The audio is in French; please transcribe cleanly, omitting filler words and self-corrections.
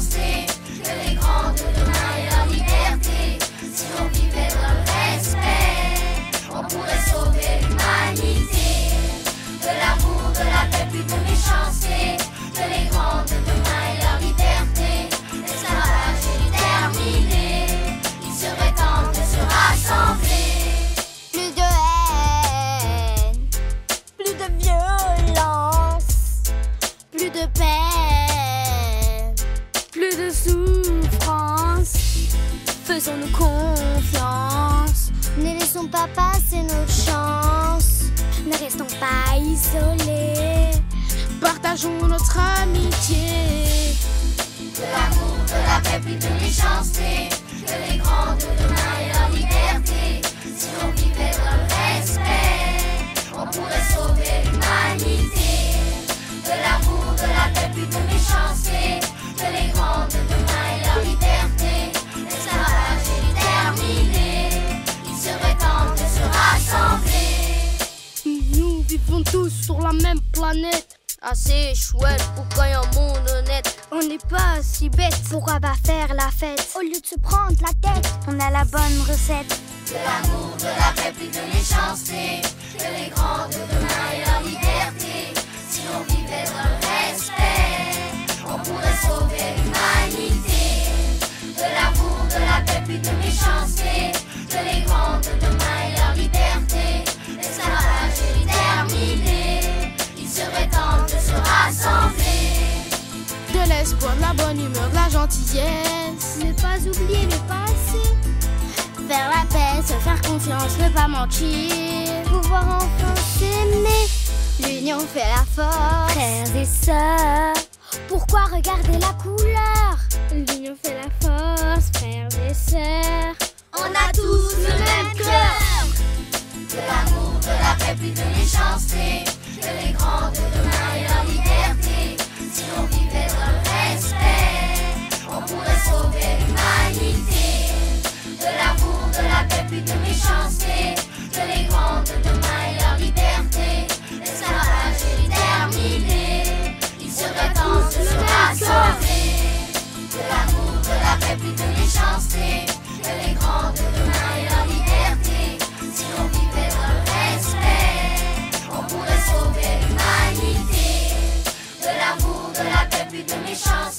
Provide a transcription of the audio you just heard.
méchanceté, que les grands de demain aient leur liberté. Si on vivait dans le respect, on pourrait sauver l'humanité. De l'amour, de la paix, plus de méchanceté, que les grands de demain aient leur liberté. L'esclavage est terminé, il serait temps de se rassembler. Plus de haine, plus de violence, plus de peine, plus de souffrance. Faisons-nous confiance, ne laissons pas passer notre chance. Ne restons pas isolés, partageons notre amitié. De l'amour, de la paix, plus de méchanceté, que les grands de demain aient leur liberté. Si on vivait dans le respect, on pourrait sauver l'humanité. De l'amour, de la paix, plus de méchanceté, que les grands de demain aient leur liberté. L'esclavage est terminé, il serait temps de se rassembler. Nous vivons tous sur la même planète, assez chouette pour qu'il y ait un monde honnête. On n'est pas si bête, pourquoi pas faire la fête? Au lieu de se prendre la tête, on a la bonne recette. De l'amour, de la paix, plus de méchanceté, que les grands de demain aient leur liberté. Si on vivait dans le respect, on pourrait sauver l'humanité. De l'amour, de la paix, plus de méchanceté, que les grands de demain aient leur liberté. L'esclavage est terminé, il serait temps de se rassembler. De l'espoir, de la bonne humeur, de la gentillesse. Ne pas oublier le passé. Faire la paix, se faire confiance, ne pas mentir. Pouvoir enfin s'aimer. L'union fait la force. Frères et sœurs, pourquoi regarder la couleur? L'union fait la force, frères et sœurs. On a tous le même cœur. De l'amour, de la paix, plus de méchanceté, que les grands de demain aient leur liberté. Si on vivait dans le respect, on pourrait sauver l'humanité. De l'amour, de la paix, plus de méchanceté, que les grands de demain aient leur liberté. L'esclavage est terminé, il serait temps de se rassembler. De l'amour, de la paix, plus de méchanceté, que les grands de demain aient leur liberté. Si on vivait dans le respect, on pourrait sauver l'humanité. De l'amour, de la paix, plus de méchanceté.